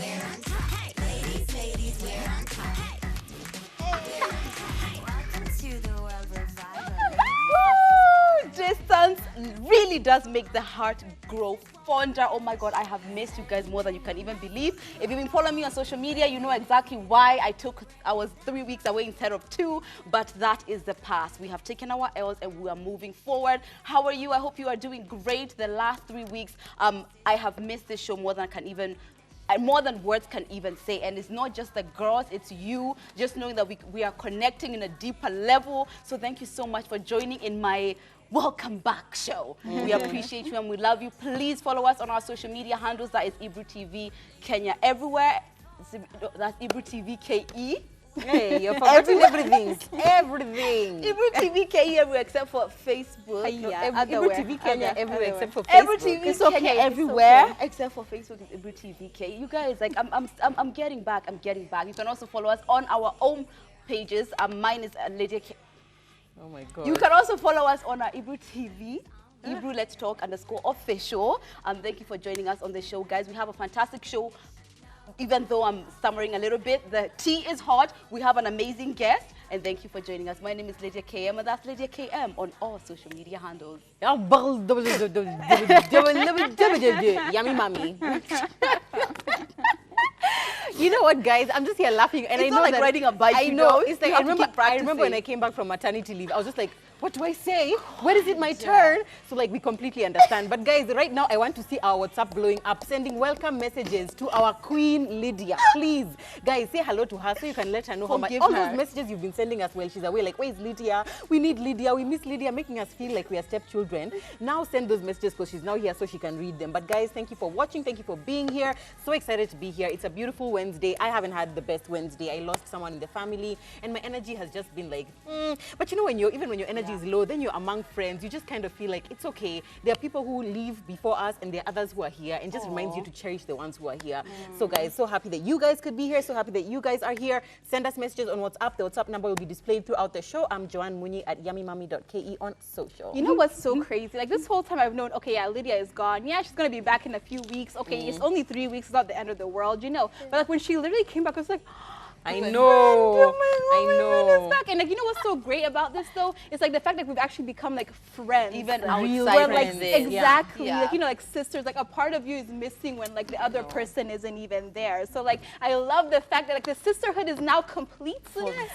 we're on top. Hey, ladies, we're on top. Hey, welcome to the world revival. Woo! Distance really does make the heart grow fonder. Oh my God, I have missed you guys more than you can even believe. If you've been following me on social media, you know exactly why I was 3 weeks away instead of 2, but that is the past. We have taken our L's and we are moving forward. How are you? I hope you are doing great. The last 3 weeks, I have missed this show more than I can even more than words can even say. And it's not just the girls, it's you, just knowing that we are connecting in a deeper level. So thank you so much for joining in my welcome back show. We appreciate you and we love you. Please follow us on our social media handles. That is Ebru TV Kenya everywhere. That's Ebru TV KE. Hey, you're forgetting everything. Everything. Ebru TV KE everywhere except for Facebook. Ebru TV Kenya everywhere except for Ebru Facebook. TV Kenya everywhere except for Facebook. Is Ebru TV KE. You guys, like, I'm getting back. I'm getting back. You can also follow us on our own pages. Mine is Lady K. Oh my God. You can also follow us on our Ebru TV. Ebru Let's Talk _official. Thank you for joining us on the show, guys. We have a fantastic show. Even though I'm stammering a little bit, the tea is hot. We have an amazing guest, and thank you for joining us. My name is Lydia KM, and that's Lydia KM on all social media handles. Yummy mommy. You know what, guys? I'm just here laughing, and It's I know not like that riding a bike. I know. It's like I remember when I came back from maternity leave, I was just like, what do I say? When is it my turn? So like, we completely understand. But guys, right now I want to see our WhatsApp blowing up, sending welcome messages to our Queen Lydia. Please, guys, say hello to her so you can let her know how much. All those messages you've been sending us while she's away, like, where is Lydia? We need Lydia. We miss Lydia, making us feel like we are stepchildren. Now send those messages because she's now here so she can read them. But guys, thank you for watching. Thank you for being here. So excited to be here. It's a beautiful Wednesday. I haven't had the best Wednesday. I lost someone in the family, and my energy has just been like, But you know, even when your energy is low, then you're among friends, you just kind of feel like it's okay. There are people who leave before us, and there are others who are here, and just reminds you to cherish the ones who are here. So guys, so happy that you guys could be here. So happy that you guys are here. Send us messages on WhatsApp. The WhatsApp number will be displayed throughout the show. I'm Joanne Muni at yummymummy.ke on social. You know what's so crazy? Like, this whole time I've known, okay, yeah, Lydia is gone. Yeah, she's going to be back in a few weeks. Okay, it's only 3 weeks. It's not the end of the world, you know. But like, when she literally came back, I was like, I know. Back. And like, you know what's so great about this though? It's like the fact that we've actually become like friends. Even We're, outside like, friends. exactly. Yeah. Like, you know, like sisters, like a part of you is missing when like the other person isn't even there. So like, I love the fact that like the sisterhood is now complete.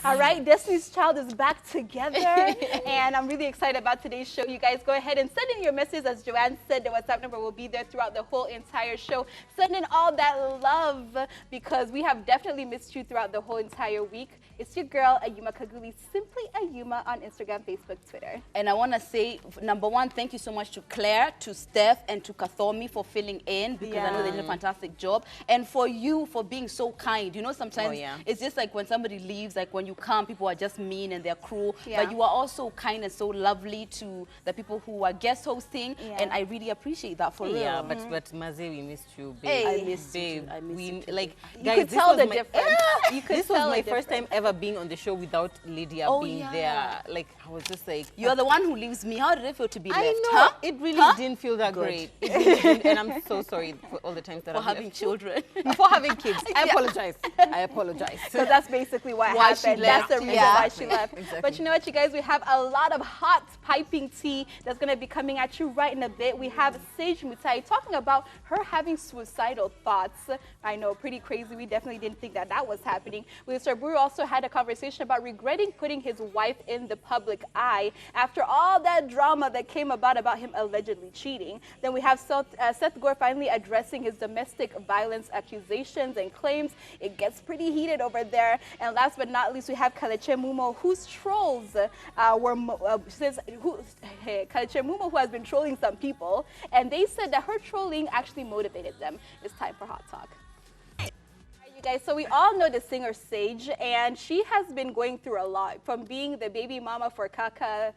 All right, Destiny's Child is back together. And I'm really excited about today's show. You guys go ahead and send in your messages. As Joanne said, the WhatsApp number will be there throughout the whole entire show. Send in all that love because we have definitely missed you throughout the whole entire week. It's your girl, Ayuma Kaguli, simply Ayuma on Instagram, Facebook, Twitter. And I want to say, number one, thank you so much to Claire, to Steph, and to Kathomi for filling in, because I know they did a fantastic job. And for you, for being so kind. You know, sometimes it's just like when somebody leaves, like when you come, people are just mean and they're cruel. But you are also kind and so lovely to the people who are guest hosting. And I really appreciate that for real. Yeah, but Maze, we missed you, babe. Hey, I missed you. I missed you. Like, You guys, could tell the difference. You could this was my first time ever being on the show without Lydia being there. Like, I was just like, you're the one who leaves me. How did it feel to be left? I know. It really didn't feel that great. It really didn't, and I'm so sorry for all the times that I've having children. For having kids. I apologize. I apologize. So that's basically what happened. That's the reason why she left. Exactly. But you know what, you guys? We have a lot of hot piping tea that's going to be coming at you right in a bit. We have Sage Mutai talking about her having suicidal thoughts. I know, pretty crazy. We definitely didn't think that was happening. Willis Raburu also had a conversation about regretting putting his wife in the public eye after all that drama that came about him allegedly cheating. Then we have Seth Gore finally addressing his domestic violence accusations and claims. It gets pretty heated over there. And last but not least, we have Kaleche Mumo, whose trolls Kaleche Mumo, who has been trolling some people, and they said that her trolling actually motivated them. It's time for Hot Talk. Guys, so we all know the singer Sage, and she has been going through a lot, from being the baby mama for Kaka,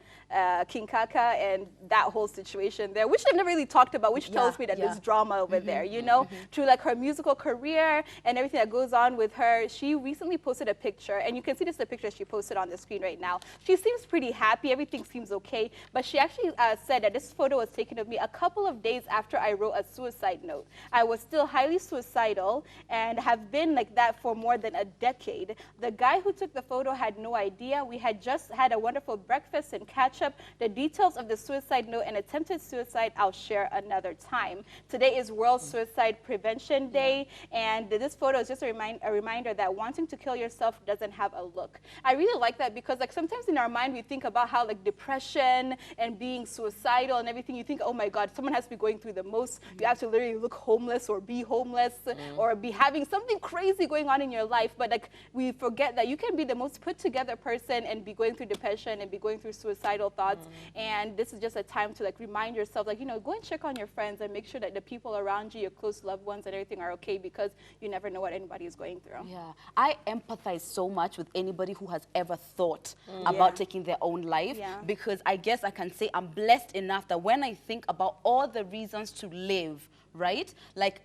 King Kaka, and that whole situation there, which I've never really talked about, which tells me that there's drama over there, you know, to like her musical career and everything that goes on with her. She recently posted a picture, and you can see this is the picture she posted on the screen right now. She seems pretty happy, everything seems okay, but she actually said that this photo was taken of me a couple of days after I wrote a suicide note. I was still highly suicidal and have been like that for more than a decade. The guy who took the photo had no idea. We had just had a wonderful breakfast and catch up. The details of the suicide note and attempted suicide I'll share another time. Today is World Suicide Prevention Day, and this photo is just a reminder that wanting to kill yourself doesn't have a look. I really like that because like sometimes in our mind we think about how like depression and being suicidal and everything, you think, oh my God, someone has to be going through the most. You have to literally look homeless or be homeless or be having something crazy going on in your life, but like we forget that you can be the most put together person and be going through depression and be going through suicidal thoughts. And this is just a time to like remind yourself, like, you know, go and check on your friends and make sure that the people around you, your close loved ones and everything are okay, because you never know what anybody is going through. Yeah, I empathize so much with anybody who has ever thought about taking their own life, because I guess I can say I'm blessed enough that when I think about all the reasons to live, right, like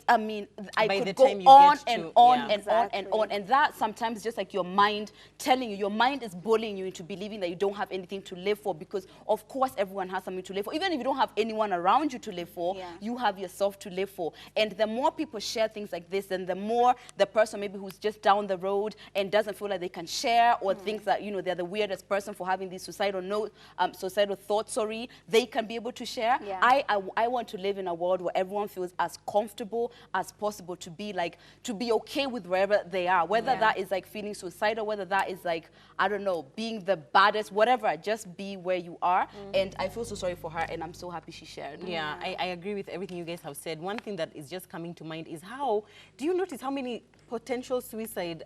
I mean, I could go on and on and on and on, and that sometimes just like your mind telling you, your mind is bullying you into believing that you don't have anything to live for, because of course everyone has something to live for. Even if you don't have anyone around you to live for, you have yourself to live for. And the more people share things like this, and the more the person maybe who's just down the road and doesn't feel like they can share, or thinks that, you know, they're the weirdest person for having these suicidal thoughts, they can be able to share. I want to live in a world where everyone feels as comfortable as possible to be okay with wherever they are, whether that is like feeling suicidal, whether that is like, I don't know, being the baddest, whatever, just be where you are. And I feel so sorry for her, and I'm so happy she shared. Yeah, I agree with everything you guys have said. One thing that is just coming to mind is how, do you notice how many potential suicide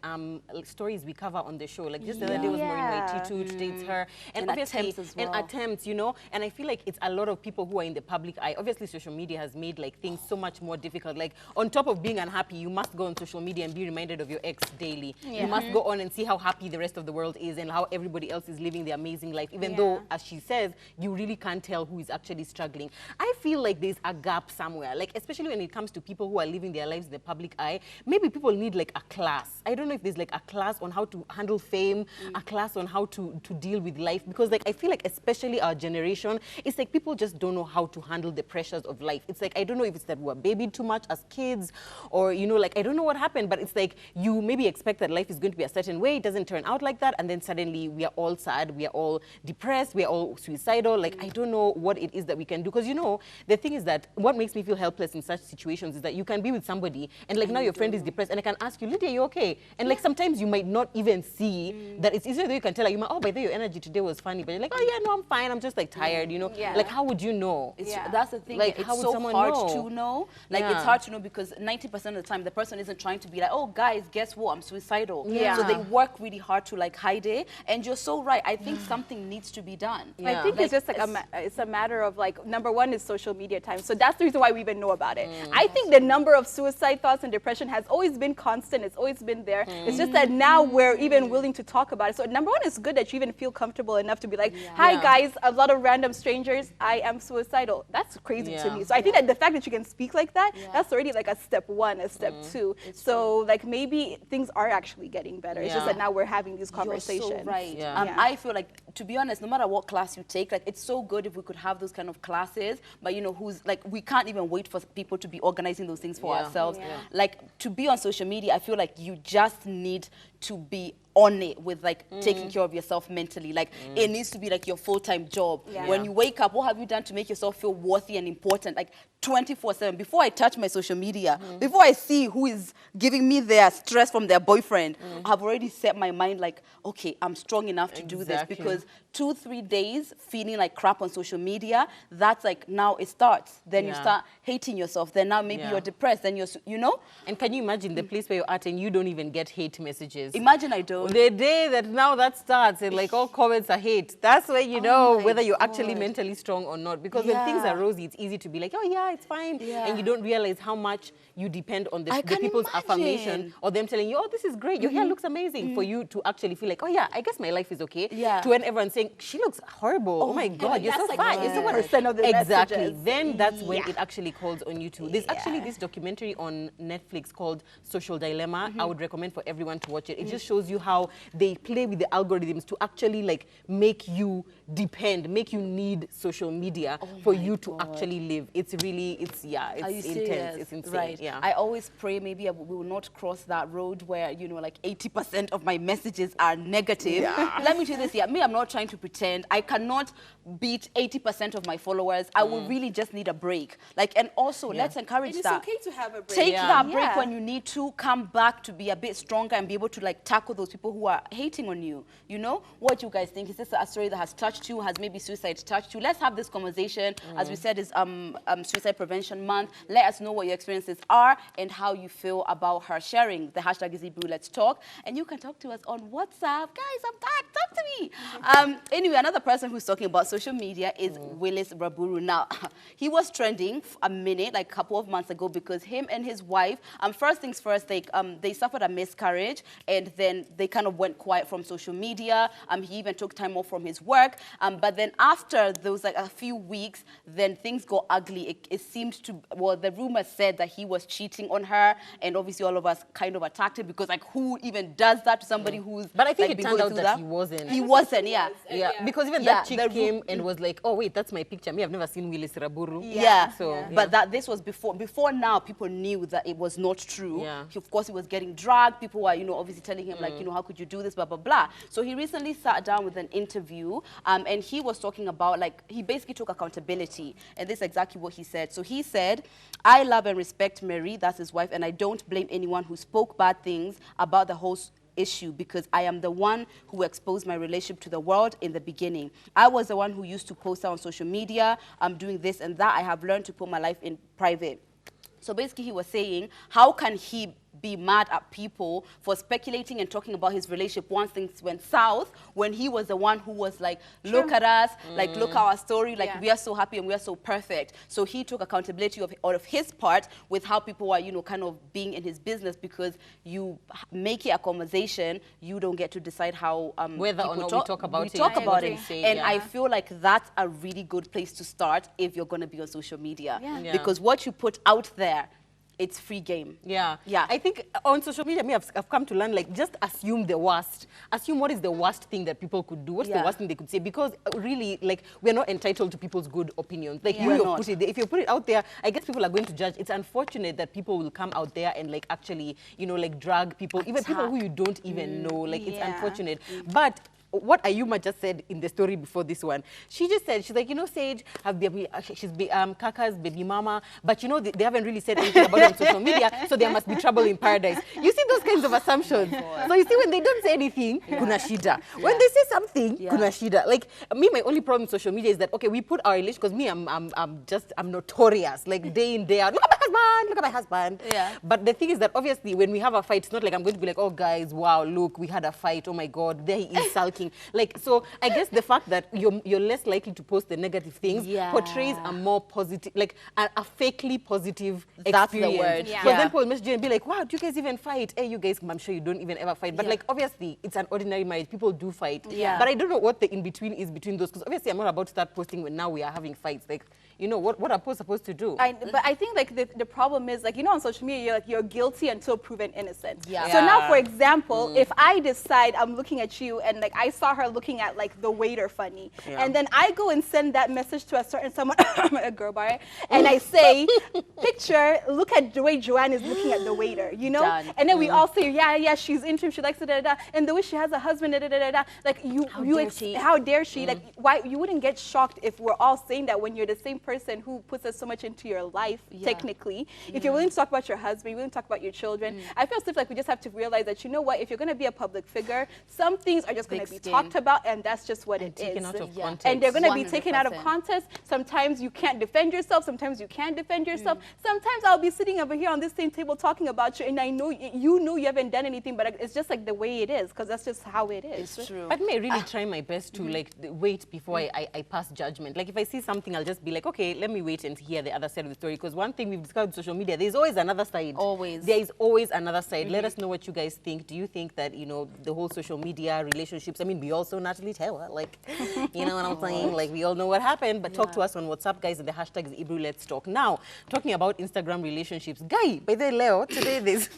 stories we cover on the show? Like just the other day was Maureen Waititu, today it's her, and obviously attempts as well. and attempts, you know. And I feel like it's a lot of people who are in the public eye. Obviously social media has made like things so much more difficult. Like on top of being unhappy, you must go on social media and be reminded of your ex daily. You must go on and see how happy the rest of the world is and how everybody else is living their amazing life, even though, as she says, you really can't tell who is actually struggling. I feel like there's a gap somewhere, like especially when it comes to people who are living their lives in the public eye. Maybe people need like a class. I don't know if there's like a class on how to handle fame, a class on how to deal with life, because like I feel like especially our generation, it's like people just don't know how to handle the pressures of life. It's like, I don't know if it's that we're babied too much as kids, or, you know, like I don't know what happened, but it's like you maybe expect that life is going to be a certain way, it doesn't turn out like that, and then suddenly we are all sad, we are all depressed, we are all suicidal. Like I don't know what it is that we can do, because you know, the thing is that what makes me feel helpless in such situations is that you can be with somebody and like now your friend is depressed and I can ask you, Lydia, you okay? And like sometimes you might not even see that it's easier that you can tell, like, you might, oh, by the way, your energy today was funny, but you're like, oh yeah, no, I'm fine, I'm just like tired, you know. Like how would you know? That's the thing, like it's how would so someone hard know? to know. Like it's hard to know because 90% of the time the person isn't trying to be like, oh guys, guess what, I'm suicidal. So they work really hard to like hide it, and you're so right. I think something needs to be done. I think it's just like it's a matter of like, number one is social media time. So that's the reason why we even know about it. I think the number of suicide thoughts and depression has always been constant. It's always been there. It's just that now we're even willing to talk about it. So number one, it's good that you even feel comfortable enough to be like, hi guys, a lot of random strangers, I am suicidal. That's crazy to me. So I think that the fact that you can speak like that, that's already like a step one, a step two. So like maybe things are actually getting better. It's just that now we're having these conversations. You're so right. I feel like, to be honest, no matter what class you take, like it's so good if we could have those kind of classes, but you know, who's like, we can't even wait for people to be organizing those things for ourselves. Like to be on social media, I feel like you just need to be on it with like taking care of yourself mentally. Like it needs to be like your full-time job. When you wake up, what have you done to make yourself feel worthy and important? Like 24/7. Before I touch my social media, before I see who is giving me their stress from their boyfriend, I've already set my mind like, okay, I'm strong enough to do this, because because 2-3 days feeling like crap on social media, that's like now it starts. Then you start hating yourself. Then now maybe you're depressed. Then you know. And can you imagine the place where you're at and you don't even get hate messages? Imagine I don't. The day that now that starts and like all comments are hate, that's where you know my whether you're actually God. mentally strong or not. Because when things are rosy, it's easy to be like, oh yeah, it's fine. And you don't realize how much you depend on the people's affirmation or them telling you, oh, this is great, your hair looks amazing, for you to actually feel like, oh yeah, I guess my life is okay. To when everyone's saying, she looks horrible, oh my God, you're so fine. You're so what? Of the Exactly. messages. Then that's when it actually calls on you too. There's actually this documentary on Netflix called Social Dilemma. I would recommend for everyone to watch it. It just shows you how they play with the algorithms to actually like make you depend, make you need social media for you to actually live. It's really, it's intense. It's insane. Right. Yeah. I always pray maybe we will not cross that road where, you know, like 80% of my messages are negative. Let me do this. Me, I'm not trying to pretend. I cannot beat 80% of my followers. I will really just need a break. Like, and also let's encourage It's that. okay to have a break. Take that break when you need to, come back to be a bit stronger and be able to like tackle those people who are hating on you. You know, what you guys think? Is this a story that has touched you? Has maybe suicide touched you? Let's have this conversation. As we said, is Suicide Prevention Month. Let us know what your experiences are and how you feel about her sharing. The hashtag is Ebru, let's talk. And you can talk to us on WhatsApp. Guys, I'm back. Talk to me. Anyway, another person who's talking about social media is Willis Raburu. Now, he was trending a minute, like a couple of months ago, because him and his wife, first things first, they suffered a miscarriage, and then they kind of went quiet from social media. He even took time off from his work. But then after those like a few weeks, then things got ugly. It seemed to, well, the rumor said that he was cheating on her, and obviously all of us kind of attacked it because like who even does that to somebody who's But I think like, it turned out that he wasn't. He wasn't, Yeah, because even that chick came and was like, oh wait, that's my picture. Me, I've never seen Willis Raburu. But this was before now people knew that it was not true. Of course, he was getting dragged. People were, you know, obviously telling him like, you know, how could you do this, blah, blah, blah. So he recently sat down with an interview and he was talking about like, he basically took accountability, and this is exactly what he said. So he said, I love and respect Mary, that's his wife, and I don't blame anyone who spoke bad things about the whole issue because I am the one who exposed my relationship to the world in the beginning. I was the one who used to post on social media, I'm doing this and that. I have learned to put my life in private. So basically he was saying, how can he be mad at people for speculating and talking about his relationship once things went south, when he was the one who was like, look at us, like, look at our story, like, we are so happy and we are so perfect. So he took accountability of his part with how people are, you know, kind of being in his business, because you make it a conversation, you don't get to decide how whether or not we talk about it. And I feel like that's a really good place to start if you're going to be on social media. Because what you put out there, it's free game. I think on social media, I've come to learn, like, just assume the worst. Assume what is the worst thing that people could do. What's the worst thing they could say? Because really, like, we're not entitled to people's good opinions. Like, put it there. If you put it out there, I guess people are going to judge. It's unfortunate that people will come out there and, like, actually, you know, like, drag people, even people who you don't even know. Like, it's unfortunate. But what Ayuma just said in the story before this one, she just said, she's like, you know, Sage, she's Kaka's baby mama, but you know, they haven't really said anything about it on social media, so there must be trouble in paradise. You see those kinds of assumptions. So you see, when they don't say anything, kuna shida. When they say something, kuna shida. Like, me, my only problem with social media is that, okay, we put our relationship, because me, I'm notorious, like, day in, day out, look at my husband. But the thing is that, obviously, when we have a fight, it's not like I'm going to be like, oh, guys, wow, look, we had a fight, oh my God, there he is sulking. Like, so I guess the fact that you're less likely to post the negative things portrays a more positive, like a fakely positive experience. That's the word. For example, we'll message you and be like, wow, do you guys even fight? Hey, you guys, I'm sure you don't even ever fight. But like, obviously, it's an ordinary marriage. People do fight. But I don't know what the in-between is between those, because obviously I'm not about to start posting when now we are having fights. Like, you know, what are posts supposed to do? But I think, like, the problem is, like, you know, on social media, you're guilty until proven innocent. So now, for example, if I decide I'm looking at you and, like, I saw her looking at, like, the waiter funny, and then I go and send that message to a certain someone, a girl bar, and I say, picture, look at the way Joanne is looking at the waiter, you know? And then we all say, yeah, she's into him, she likes it, and the way she has a husband, like, how dare she? Like, why, you wouldn't get shocked if we're all saying that when you're the same person who puts us so much into your life, technically. If you're willing to talk about your husband, you're willing to talk about your children, I feel like we just have to realize that, you know what, if you're going to be a public figure, some things are just going to be talked about, and that's just what it taken is. out of Yeah. context. And they're going to be taken out of 100%. context. Sometimes you can't defend yourself. Sometimes you can't defend yourself. Sometimes I'll be sitting over here on this same table talking about you, and I know you haven't done anything, but it's just like the way it is, because that's just how it is. It's true. But may I really try my best to like wait before I pass judgment. Like if I see something, I'll just be like, okay, let me wait and hear the other side of the story. Because one thing we've discovered with social media, there's always another side. Always. There is always another side. Let us know what you guys think. Do you think that, you know, the whole social media relationships, I mean, we also Natalie Taylor, like, you know what I'm saying? Like we all know what happened, but talk to us on WhatsApp, guys, and the hashtag is Ebru Let's Talk. Now, talking about Instagram relationships, guy, by the way, Leo, today this,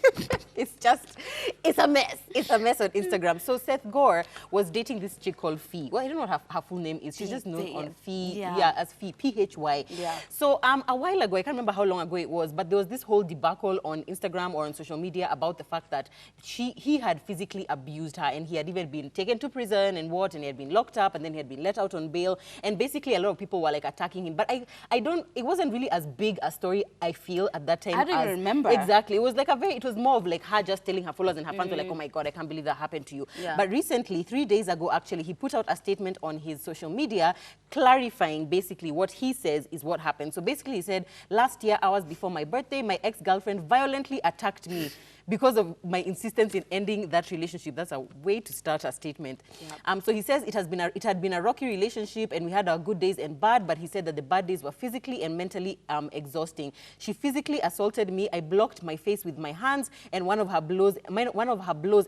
it's a mess. It's a mess on Instagram. So Seth Gore was dating this chick called Fee. Well, I don't know what her full name is. She's just known on Fee, as Fee, Phy. Yeah. So a while ago, I can't remember how long ago it was, but there was this whole debacle on Instagram or on social media about the fact that he had physically abused her, and he had even been taken to prison and he had been locked up, and then he had been let out on bail, and basically a lot of people were like attacking him. But it wasn't really as big a story, I feel, at that time. I don't even remember. Exactly. It was like it was more of like her just telling her followers, and her fans were like, oh my God, I can't believe that happened to you. Yeah. But recently, 3 days ago, actually, he put out a statement on his social media clarifying basically what he says is what happened. So basically he said, last year, hours before my birthday, my ex-girlfriend violently attacked me because of my insistence in ending that relationship. That's a way to start a statement. Yep. So he says it had been a rocky relationship, and we had our good days and bad, but he said that the bad days were physically and mentally exhausting. She physically assaulted me. I blocked my face with my hands, and one of her blows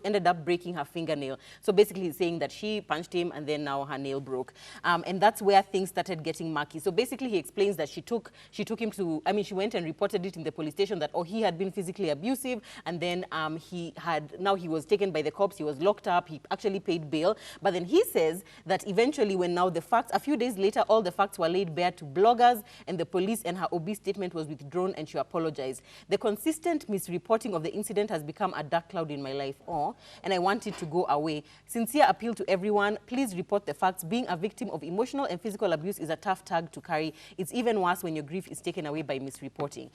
ended up breaking her fingernail. So basically he's saying that she punched him, and then now her nail broke. And that's where things started getting murky. So basically he explains that she took him to, she went and reported it in the police station that, he had been physically abusive, and then he was taken by the cops, he was locked up, he actually paid bail. But then he says that eventually when now the facts, a few days later, all the facts were laid bare to bloggers and the police, and her obese statement was withdrawn and she apologized. The consistent misreporting of the incident has become a dark cloud in my life, and I want it to go away. Sincere appeal to everyone, please report the facts. Being a victim of emotional and physical abuse is a tough tag to carry. It's even worse when your grief is taken away by misreporting.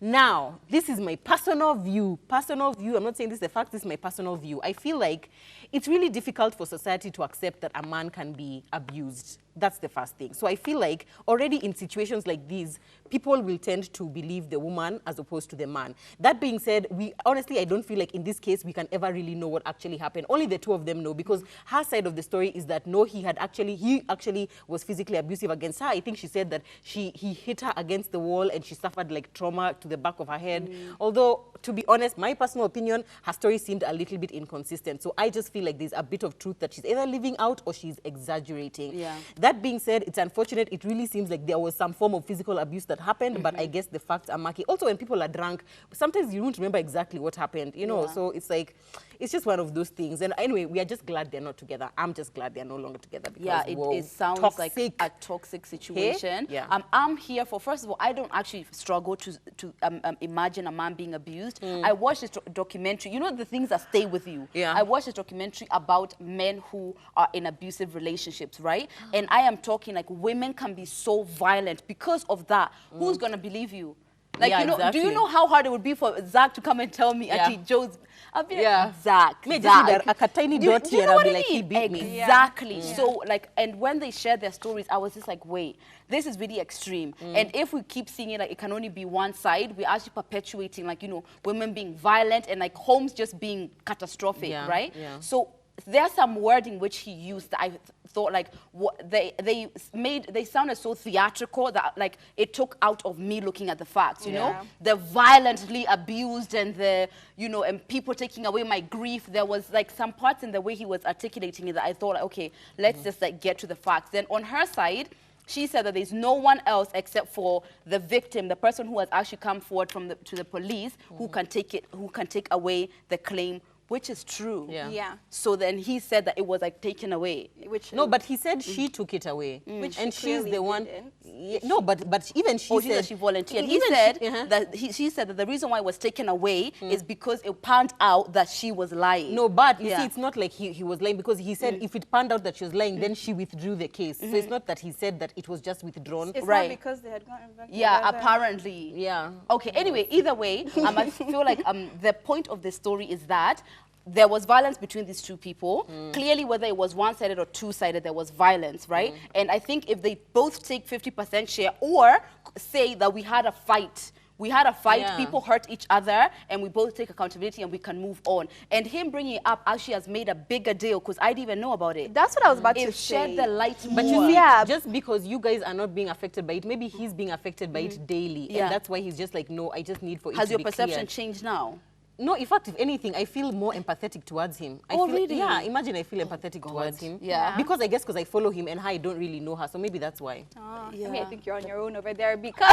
Now, this is my personal view. I'm not saying this is a fact, this is my personal view. I feel like it's really difficult for society to accept that a man can be abused. That's the first thing. So I feel like already in situations like these, people will tend to believe the woman as opposed to the man. That being said, honestly, I don't feel like in this case we can ever really know what actually happened. Only the two of them know, because her side of the story is that no, he actually was physically abusive against her. I think she said that he hit her against the wall and she suffered like trauma to the back of her head. Although, to be honest, my personal opinion, her story seemed a little bit inconsistent. So I just feel like there's a bit of truth that she's either leaving out or she's exaggerating. Yeah. That being said, it's unfortunate. It really seems like there was some form of physical abuse that happened, but I guess the facts are murky. Also, when people are drunk, sometimes you don't remember exactly what happened, you know? So it's like, it's just one of those things. And anyway, we are just glad they're not together. I'm just glad they're no longer together. Because, it sounds toxic. like a toxic situation. Hey? Yeah. I'm here for, first of all, I don't actually struggle to imagine a man being abused. I watched this documentary. You know the things that stay with you? Yeah. I watched this documentary about men who are in abusive relationships, right? And I am talking like women can be so violent because of that. Who's going to believe you? Like, Yeah, you know, exactly. do you know how hard it would be for Zach to come and tell me, Auntie Joe's, I'll be Yeah. like, Zach, Me, Zach. just with a tiny Do you dot here, know I'll what be I like, he mean? beat me. Exactly. So, like, and when they shared their stories, I was just like, wait, this is really extreme. And if we keep seeing it, like, it can only be one side, we're actually perpetuating, like, you know, women being violent and, like, homes just being catastrophic, right? Yeah. So there's some wording which he used that I thought like what they sounded so theatrical that like it took out of me looking at the facts, you know, the violently abused and the, you know, and people taking away my grief. There was like some parts in the way he was articulating it that I thought, like, okay, let's just like get to the facts. Then on her side, she said that there's no one else except for the victim, the person who has actually come forward to the police, who can take away the claim, which is true. Yeah. So then he said that it was like taken away. Which No, but he said she took it away. Which And she she's clearly the one. didn't. Yeah, no, but even she She said said she volunteered. He even said she- that she said that the reason why it was taken away is because it panned out that she was lying. No, but you see, it's not like he was lying, because he said if it panned out that she was lying, then she withdrew the case. So it's not that he said that it was just withdrawn. It's Right. not because they had gotten back Yeah, together. apparently. Yeah. Okay, anyway, either way, I feel like the point of the story is that there was violence between these two people. Clearly, whether it was one-sided or two-sided, there was violence, right? And I think if they both take 50% share, or say that we had a fight, people hurt each other, and we both take accountability and we can move on. And him bringing it up actually has made a bigger deal because I didn't even know about it. That's what I was about to It say. shed the light more. But you see, Yeah. just because you guys are not being affected by it, maybe he's being affected by it daily. Yeah. And that's why he's just like, no, I just need for it Has to your be perception cleared. changed now? No, in fact, if anything, I feel more empathetic towards him. I Oh, feel, really? Yeah, imagine I feel empathetic towards him. Yeah. Because I guess because I follow him and I don't really know her, so maybe that's why. I Yeah. mean, I think you're on your own over there because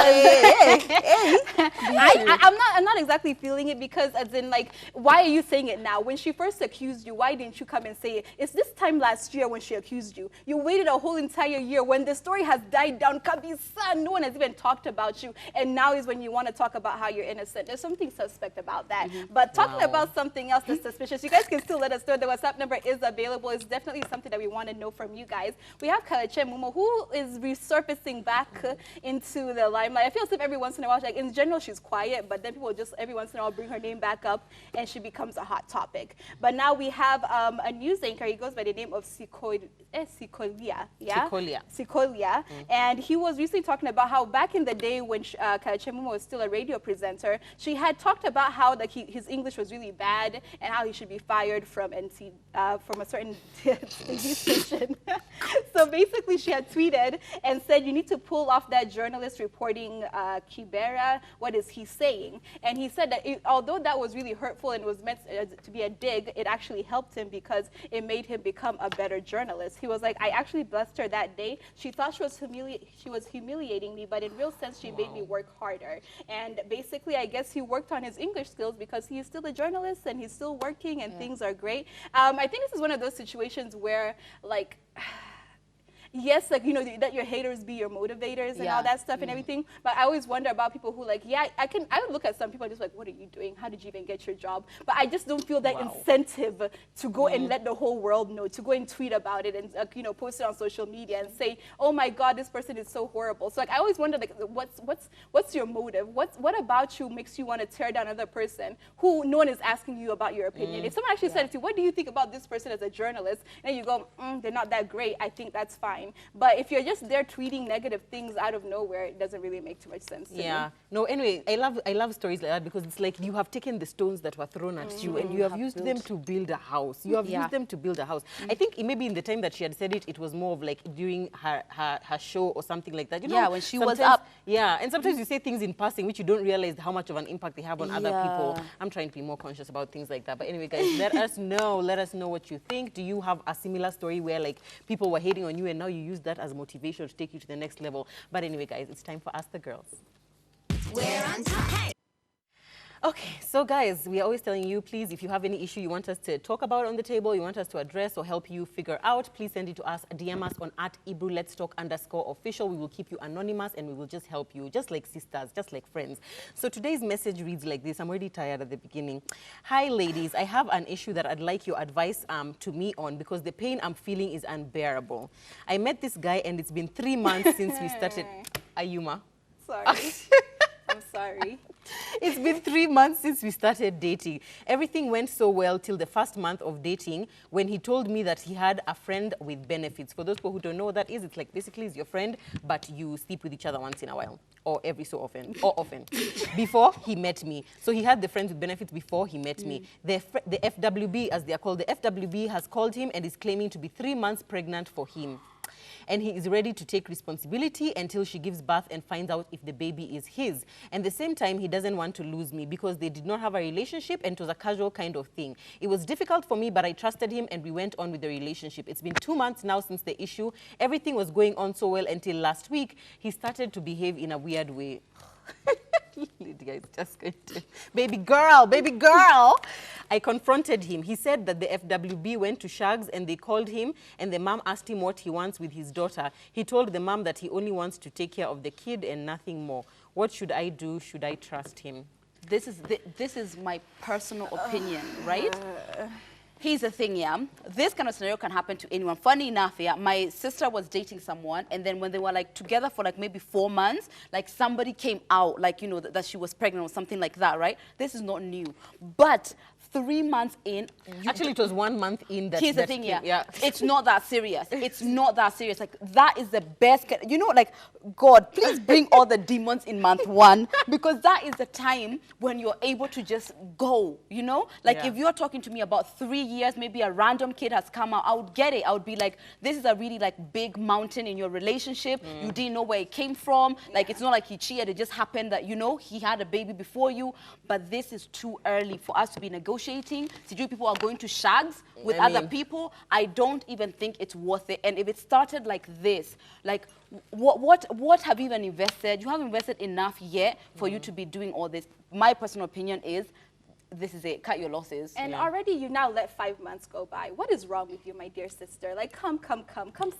I'm not exactly feeling it because as in like, why are you saying it now? When she first accused you, why didn't you come and say it? It's this time last year when she accused you. You waited a whole entire year when the story has died down. Kabi-san, no one has even talked about you. And now is when you want to talk about how you're innocent. There's something suspect about that. But talking about something else that's suspicious, you guys can still let us know. The WhatsApp number is available. It's definitely something that we want to know from you guys. We have Kaleche Mumo, who is resurfacing back into the limelight. I feel as if every once in a while, like in general, she's quiet, but then people just every once in a while bring her name back up and she becomes a hot topic. But now we have a news anchor. He goes by the name of Sikolia. Yeah? Sikolia. And he was recently talking about how back in the day when Kaleche Mumo was still a radio presenter, she had talked about how like his English was really bad and how he should be fired from from a certain TV station. So basically she had tweeted and said, you need to pull off that journalist reporting Kibera. What is he saying? And he said that although that was really hurtful and was meant to be a dig, it actually helped him because it made him become a better journalist. He was like, I actually blessed her that day. She thought she was humiliating me, but in real sense, she made me work harder. And basically, I guess he worked on his English skills because he is still a journalist and he's still working and things are great. I think this is one of those situations where, like, yes, like, you know, let your haters be your motivators and all that stuff and everything. But I always wonder about people who like, I would look at some people and just like, what are you doing? How did you even get your job? But I just don't feel that incentive to go and let the whole world know, to go and tweet about it and, you know, post it on social media and say, oh my God, this person is so horrible. So like, I always wonder, like, what's your motive? What about you makes you want to tear down another person who no one is asking you about your opinion? If someone actually said to you, what do you think about this person as a journalist? And you go, they're not that great. I think that's fine. But if you're just there tweeting negative things out of nowhere, it doesn't really make too much sense to me. No, anyway, I love stories like that because it's like you have taken the stones that were thrown at you and you have used them to build a house. You have used them to build a house. I think maybe in the time that she had said it, it was more of like during her show or something like that. You know, when she was up. Yeah, and sometimes you say things in passing which you don't realize how much of an impact they have on other people. I'm trying to be more conscious about things like that. But anyway, guys, let us know what you think. Do you have a similar story where like people were hating on you and now you use that as motivation to take you to the next level? But anyway, guys, it's time for Ask the Girls. We're on time. Okay, so guys, we are always telling you, please, if you have any issue you want us to talk about on the table, you want us to address or help you figure out, please send it to us, DM us on @EbruLet'sTalk_official. We will keep you anonymous and we will just help you, just like sisters, just like friends. So today's message reads like this. I'm already tired at the beginning. Hi, ladies. I have an issue that I'd like your advice to me on because the pain I'm feeling is unbearable. I met this guy and it's been 3 months since we started. Ayuma. Sorry. I'm sorry. It's been 3 months since we started dating. Everything went so well till the first month of dating when he told me that he had a friend with benefits. For those people who don't know what that is, it's like basically it's your friend, but you sleep with each other once in a while or every so often or often before he met me. So he had the friends with benefits before he met me. The FWB, as they are called, the FWB has called him and is claiming to be 3 months pregnant for him. And he is ready to take responsibility until she gives birth and finds out if the baby is his. And at the same time, he doesn't want to lose me because they did not have a relationship and it was a casual kind of thing. It was difficult for me, but I trusted him and we went on with the relationship. It's been 2 months now since the issue. Everything was going on so well until last week. He started to behave in a weird way. Guys, just going to, baby girl. I confronted him. He said that the FWB went to Shags and they called him and the mom asked him what he wants with his daughter. He told the mom that he only wants to take care of the kid and nothing more. What should I do? Should I trust him? This is my personal opinion, right? Here's the thing, this kind of scenario can happen to anyone. Funny enough, my sister was dating someone, and then when they were like together for like maybe 4 months, like somebody came out, like, you know, that she was pregnant or something like that, right? This is not new. But 3 months in. Actually, it was 1 month in that. Here's the that thing, came- yeah. It's not that serious. It's not that serious. Like, that is the best. You know, like, God, please bring all the demons in month 1, because that is the time when you're able to just go, you know? Like, Yeah. if you're talking to me about 3 years, maybe a random kid has come out, I would get it. I would be like, this is a really, like, big mountain in your relationship. You didn't know where it came from. Like, it's not like he cheated. It just happened that, you know, he had a baby before you. But this is too early for us to be negotiating. Sijui people are going to shags with other people. I don't even think it's worth it. And if it started like this, like, what have you even invested? You haven't invested enough yet for you to be doing all this. My personal opinion is, this is it. Cut your losses. And already you now let 5 months go by. What is wrong with you, my dear sister? Like, come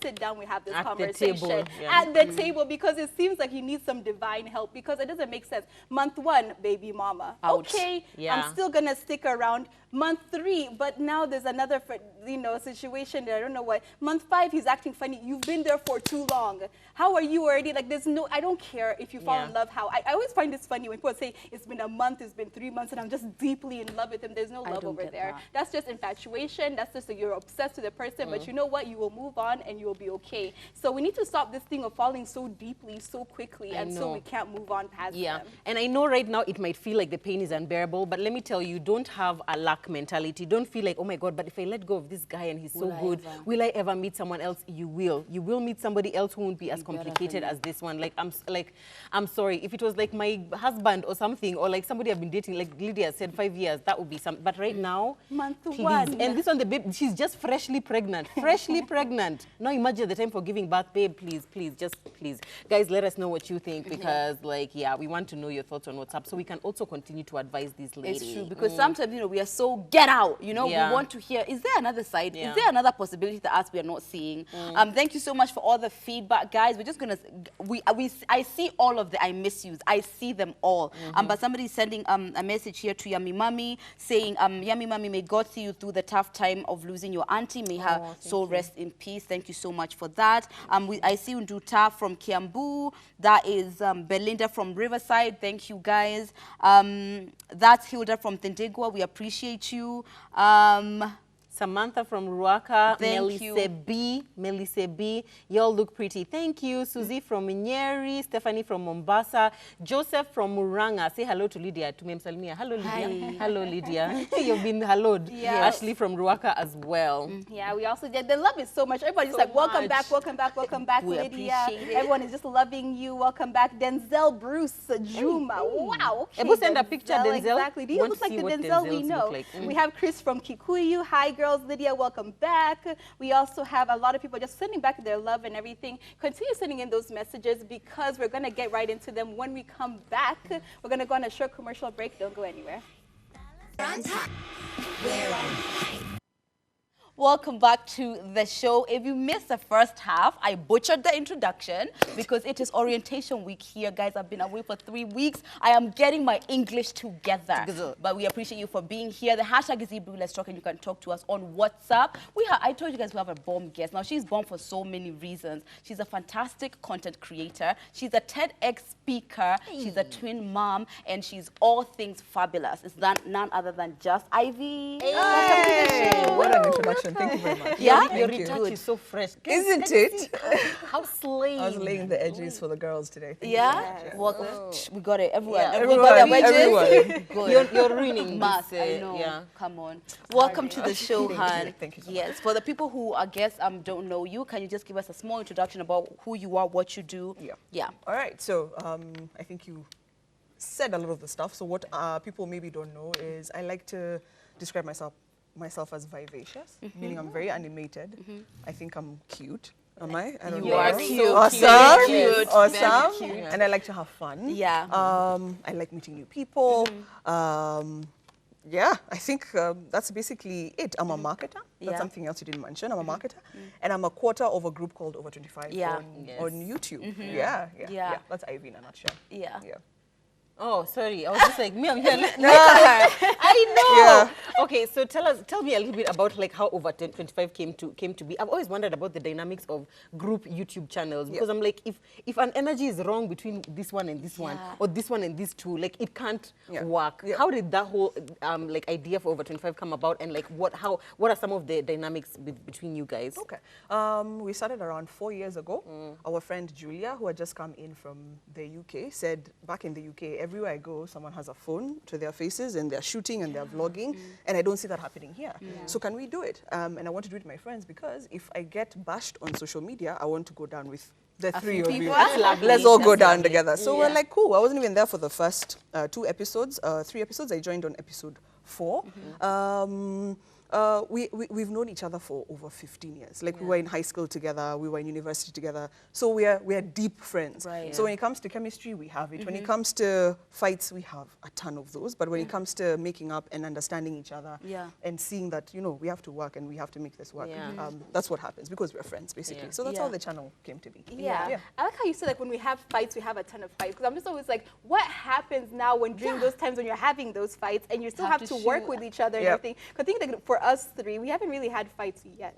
sit down. We have this At the conversation table, yeah. at the table, because it seems like you need some divine help, because it doesn't make sense. Month 1, baby mama. Ouch. Okay, Yeah. I'm still gonna stick around. Month 3, but now there's another, you know, situation that I don't know what. Month 5, he's acting funny. You've been there for too long. How are you already? Like, there's no, I don't care if you fall in love. How I always find this funny when people say it's been a month, it's been 3 months, and I'm just deeply in love with him. There's no love don't over get there. that. That's just infatuation. That's just that you're obsessed with the person. But you know what? You will move on and you will be okay. So we need to stop this thing of falling so deeply, so quickly, and so we can't move on past them. And I know right now it might feel like the pain is unbearable, but let me tell you, don't have a lack mentality. Don't feel like, oh my God, but if I let go of this guy and he's so good, will I ever meet someone else? You will. You will meet somebody else who won't be as complicated as this one. Like, I'm sorry. If it was like my husband or something, or like somebody I've been dating, like Lydia said, 5 years, that would be some. But right now, Month please. 1. And this one, the babe, she's just freshly pregnant. Freshly pregnant. Now imagine the time for giving birth, babe. Please, just please. Guys, let us know what you think, because we want to know your thoughts on what's up, so we can also continue to advise these ladies. It's true, because sometimes, you know, we are so get out, you know, we want to hear, is there another side? Is there another possibility that us we are not seeing? Thank you so much for all the feedback, guys. We're just gonna, I see all of the I miss yous. I see them all. But somebody's sending a message here to Yummy Mummy saying, Yummy Mummy, may God see you through the tough time of losing your auntie. May her soul rest in peace. Thank you so much for that. I see Unduta from Kiambu. That is Belinda from Riverside. Thank you, guys. That's Hilda from Tendegua. We appreciate you. Samantha from Ruaka, Thank you. Melissa B, y'all look pretty. Thank you. Susie from Nyeri, Stephanie from Mombasa, Joseph from Muranga. Say hello to Lydia. Tumemsalimia. Hello, Lydia. Hi. Hello, Lydia. You've been helloed. Yes. Ashley from Ruaka as well. Yeah, we also did. The love is so much. Everybody's like, welcome back, welcome back, welcome back, We Lydia. appreciate it. Everyone is just loving you. Welcome back, Denzel Bruce Juma. Wow. Okay, Ebu, send a picture, Denzel. Exactly. Do you Want look to like see the what Denzel we Denzels know? look like. We have Chris from Kikuyu. Hi, girls. Lydia, welcome back. We also have a lot of people just sending back their love and everything. Continue sending in those messages, because we're going to get right into them when we come back. We're going to go on a short commercial break. Don't go anywhere. On top. We're on. Welcome back to the show. If you missed the first half, I butchered the introduction because it is orientation week here. Guys, I've been away for 3 weeks. I am getting my English together. But we appreciate you for being here. The hashtag is Ebru. Let's talk, and you can talk to us on WhatsApp. I told you guys we have a bomb guest. Now, she's bomb for so many reasons. She's a fantastic content creator. She's a TEDx speaker. She's a twin mom, and she's all things fabulous. It's none other than just Ivy. Welcome to the show. What an introduction. Thank you very much. Yeah? Your Thank you. retouch is so fresh. Isn't it? How slave. I was laying the edges for the girls today. Yeah? Well, we got it. Everyone. Yeah, Everyone got their everyone. wedges. Good. You're ruining Must, this. I know. Yeah. Come on. Welcome to the show, Thank Han. you. Thank you so Yes. For the people who, I guess, don't know you, can you just give us a small introduction about who you are, what you do? Yeah. Yeah. All right. So I think you said a lot of the stuff. So what people maybe don't know is I like to describe myself as vivacious, meaning I'm very animated. I think I'm cute. Am I? I don't You know. are cute. Awesome. Very cute. Awesome. Very cute. And I like to have fun. Yeah. I like meeting new people. Yeah, I think that's basically it. I'm a marketer. That's Yeah. something else you didn't mention. I'm a marketer. And I'm a quarter of a group called Over 25 Yeah. on YouTube. Yeah. Yeah. That's Ivy in a nutshell. Yeah. Yeah. Oh, sorry. I was just like, me, I'm here. Look at her. I know. Okay, so tell me a little bit about like how Over 25 came to be. I've always wondered about the dynamics of group YouTube channels because I'm like, if an energy is wrong between this one and this one, or this one and these two, like it can't work. How did that whole like idea for Over 25 come about, and like what are some of the dynamics between you guys? Okay. We started around 4 years ago. Our friend Julia, who had just come in from the UK, said back in the UK, everywhere I go, someone has a phone to their faces and they're shooting and they're vlogging, and I don't see that happening here. So can we do it? And I want to do it with my friends because if I get bashed on social media, I want to go down with the three of you. Let's all go down together. So we're like, cool. I wasn't even there for the first 3 episodes. I joined on episode 4. We've known each other for over 15 years. Like we were in high school together, we were in university together. So we are deep friends. Right. So when it comes to chemistry, we have it. When it comes to fights, we have a ton of those. But when it comes to making up and understanding each other and seeing that, you know, we have to work and we have to make this work, that's what happens because we're friends, basically. So that's how the channel came to be. Yeah. I like how you said like when we have fights, we have a ton of fights. Because I'm just always like, what happens now when during those times when you're having those fights and you still have to work with each other and everything? Because I think like for us 3, we haven't really had fights yet.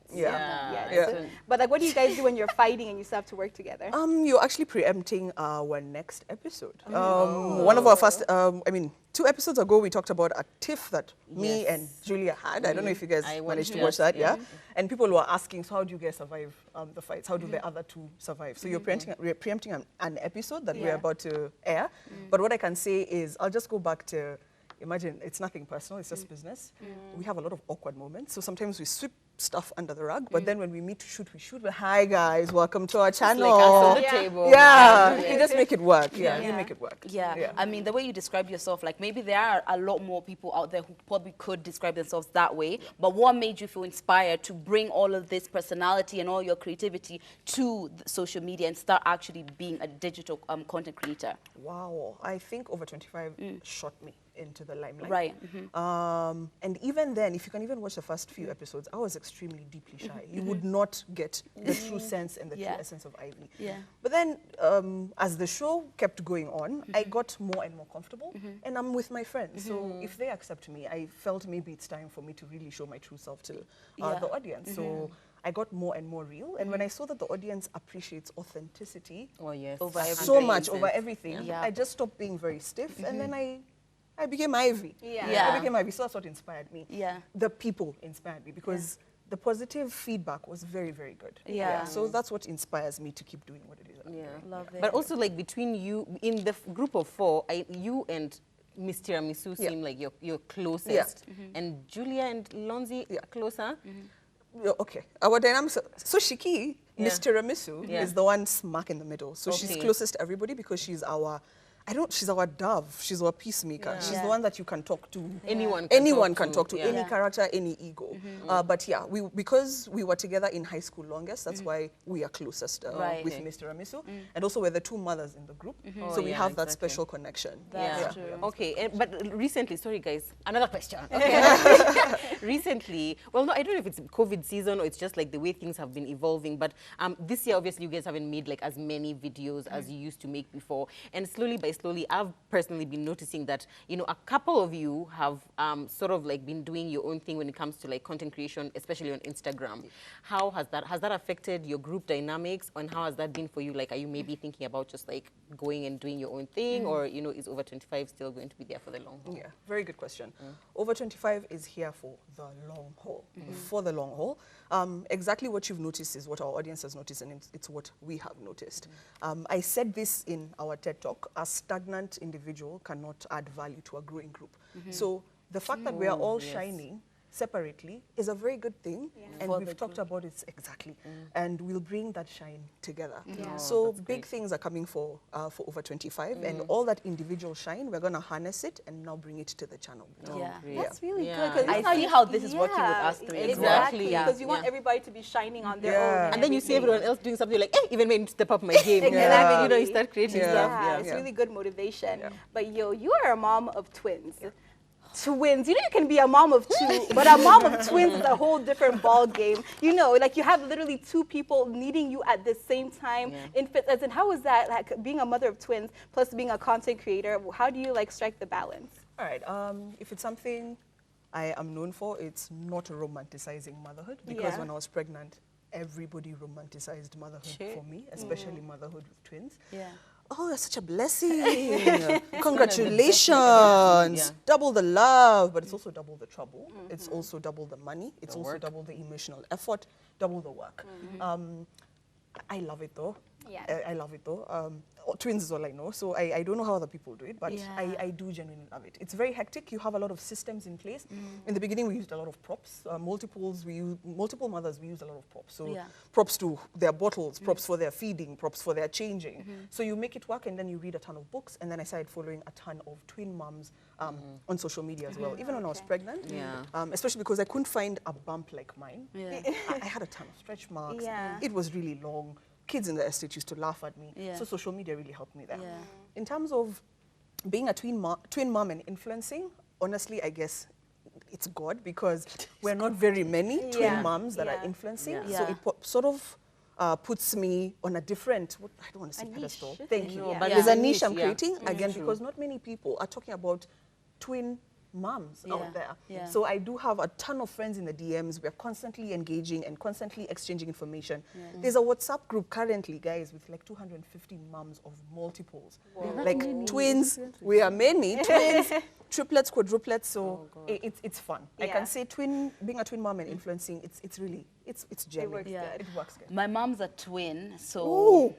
But like, what do you guys do when you're fighting and you still have to work together? You're actually preempting our next episode. One of our first, 2 episodes ago, we talked about a tiff that me and Julia had. I don't know if you guys managed to watch that, And people were asking, so how do you guys survive the fights? How do the other 2 survive? So you're preempting an episode that we're about to air. But what I can say is, I'll just go back to, imagine, it's nothing personal, it's just business. We have a lot of awkward moments. So sometimes we sweep stuff under the rug, but then when we meet to shoot, we shoot. Hi guys, welcome to our channel. Like us on the table. You just make it work. You make it work. I mean, the way you describe yourself, like maybe there are a lot more people out there who probably could describe themselves that way, but what made you feel inspired to bring all of this personality and all your creativity to social media and start actually being a digital content creator? Wow, I think Over 25 shot me into the limelight. Right. And even then, if you can even watch the first few episodes, I was extremely deeply shy. You would not get the true sense and the true essence of Ivy. But then, as the show kept going on, I got more and more comfortable, and I'm with my friends. So if they accept me, I felt maybe it's time for me to really show my true self to the audience. So I got more and more real, and when I saw that the audience appreciates authenticity over so much, over everything, I just stopped being very stiff, and then I became Ivy. I became Ivy, so that's what inspired me. The people inspired me because the positive feedback was very, very good. So that's what inspires me to keep doing what it is. Love it. But also like between you, in the group of 4, you and Miss Tiramisu seem like you're closest. And Julia and Lonzi are closer. Okay, our dynamics. So Shiki, Miss Tiramisu, is the one smack in the middle. So she's closest to everybody because she's our, she's our dove. She's our peacemaker. She's the one that you can talk to. Anyone can talk to. Any character, any ego. But because we were together in high school longest, that's why we are closest with Mr. Tiramisu. And also we're the 2 mothers in the group. So we have that special connection. That's true. Okay, but recently, sorry guys, another question. Recently, well, no, I don't know if it's COVID season or it's just like the way things have been evolving, but this year, obviously, you guys haven't made like as many videos as you used to make before. And slowly, I've personally been noticing that, you know, a couple of you have sort of like been doing your own thing when it comes to like content creation, especially on Instagram. How has that affected your group dynamics, and how has that been for you? Like, are you maybe thinking about just like going and doing your own thing, or, you know, is Over 25 still going to be there for the long haul? Yeah, very good question. Over 25 is here for the long haul. For the long haul. Exactly what you've noticed is what our audience has noticed, and it's what we have noticed. I said this in our TED Talk: a stagnant individual cannot add value to a growing group. So the fact that we are all shining separately is a very good thing, and we've talked about it and we'll bring that shine together. So big things are coming for Over 25, and all that individual shine, we're going to harness it and now bring it to the channel. That's really good. I see how this is working with us 3. Exactly, because you want everybody to be shining on their own. And then you see everyone else doing something like, even when you step up my game. Exactly. You know, you start creating stuff. It's really good motivation. But you are a mom of twins. twins. You know, you can be a mom of two, but a mom of twins is a whole different ball game. You know, like you have literally two people needing you at the same time. Infants, as in, how is that, like being a mother of twins plus being a content creator? How do you like strike the balance? All right. If it's something I am known for, it's not romanticizing motherhood, because when I was pregnant, everybody romanticized motherhood for me, especially motherhood with twins. Yeah. Oh, that's such a blessing. Congratulations. Double the love, but it's also double the trouble. It's also double the money. It's also double the emotional effort, double the work. I love it though. Yeah. I love it though. Twins is all I know, so I don't know how other people do it, but I do genuinely love it. It's very hectic. You have a lot of systems in place. In the beginning, we used a lot of props. Multiple mothers, we used a lot of props. So props to their bottles, props for their feeding, props for their changing. So you make it work, and then you read a ton of books, and then I started following a ton of twin moms on social media as well. Even when I was pregnant, especially because I couldn't find a bump like mine. I had a ton of stretch marks. It was really long. Kids in the estate used to laugh at me. So social media really helped me there. In terms of being a twin mom and influencing, honestly, I guess it's God, because we're not very many twin moms that are influencing. So it sort of puts me on a different, I don't want to say pedestal. Thank you. But there's a niche I'm creating, again, because not many people are talking about twin moms out there. So I do have a ton of friends in the DMs. We're constantly engaging and constantly exchanging information. There's a WhatsApp group currently, guys, with like 250 moms of multiples. Like twins, we are many. Twins, triplets, quadruplets, so it's fun. I can say being a twin mom and influencing, it's really, it's genuine. It works good. My mom's a twin, so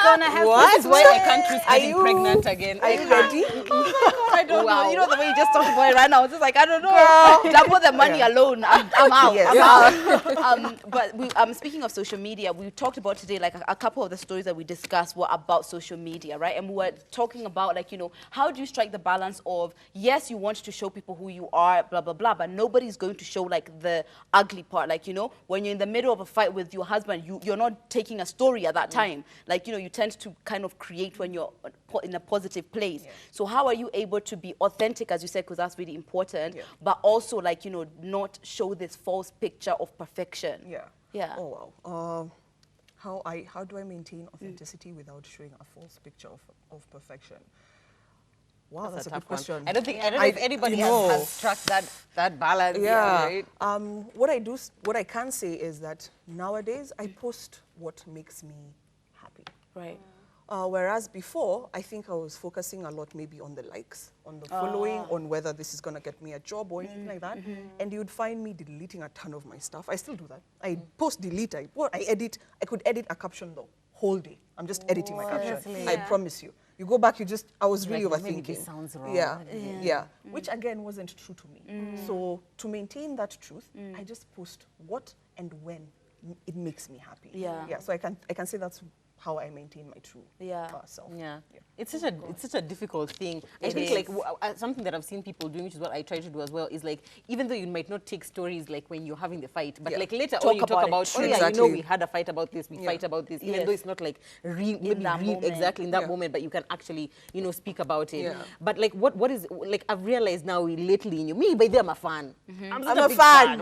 Gonna have this is why I can't risk getting pregnant again. Are you ready? I don't know. You know the way you just talked about it right now. It's just like, I don't know. Double the money alone. I'm out. I'm out. But speaking of social media, we talked about today, like a couple of the stories that we discussed were about social media, right? And we were talking about, like, you know, how do you strike the balance of, yes, you want to show people who you are, blah, blah, blah, but nobody's going to show, like, the ugly part. Like, you know, when you're in the middle of a fight with your husband, you're not taking a story at that time. Like, you know, you tend to kind of create when you're in a positive place. So how are you able to be authentic, as you said, because that's really important, but also, like, you know, not show this false picture of perfection? Oh, wow. How do I maintain authenticity without showing a false picture of perfection? Wow, that's a good question. I don't know if anybody has struck that balance. Right? What I can say is that nowadays I post what makes me happy. Right. Whereas before, I think I was focusing a lot maybe on the likes, on the following, on whether this is going to get me a job or anything like that. And you'd find me deleting a ton of my stuff. I still do that. I post, delete, I edit. I could edit a caption the whole day. I'm just editing my caption. I promise you. You go back, I was really overthinking. This sounds wrong. Yeah. Which again wasn't true to me. So to maintain that truth, I just post what and when it makes me happy. So I can say that's how I maintain my true self. It's such a difficult thing. I think like something that I've seen people doing, which is what I try to do as well, is like, even though you might not take stories like when you're having the fight, but like later on you talk about, oh yeah, you know, we had a fight about this, we fight about this, even though it's not like exactly in that moment, but you can actually, you know, speak about it. But like what is, like I've realized now lately in you, me, by the way, I'm a fan. I'm a fan.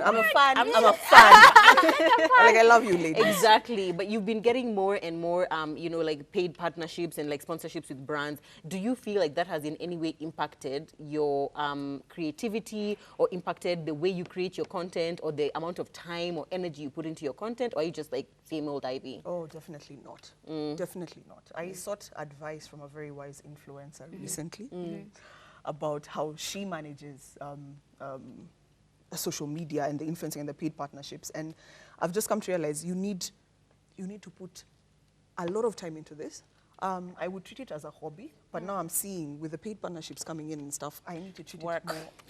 Like, I love you, ladies. Exactly. But you've been getting more and more, you know, like paid partnerships and like sponsorships with brands. Do you feel like that has in any way impacted your creativity, or impacted the way you create your content, or the amount of time or energy you put into your content, or are you just like same old Ivy? Oh, definitely not. Definitely not. I sought advice from a very wise influencer recently about how she manages social media and the influencing and the paid partnerships. And I've just come to realize you need to put a lot of time into this. I would treat it as a hobby, but now I'm seeing with the paid partnerships coming in and stuff, I need to treat it more.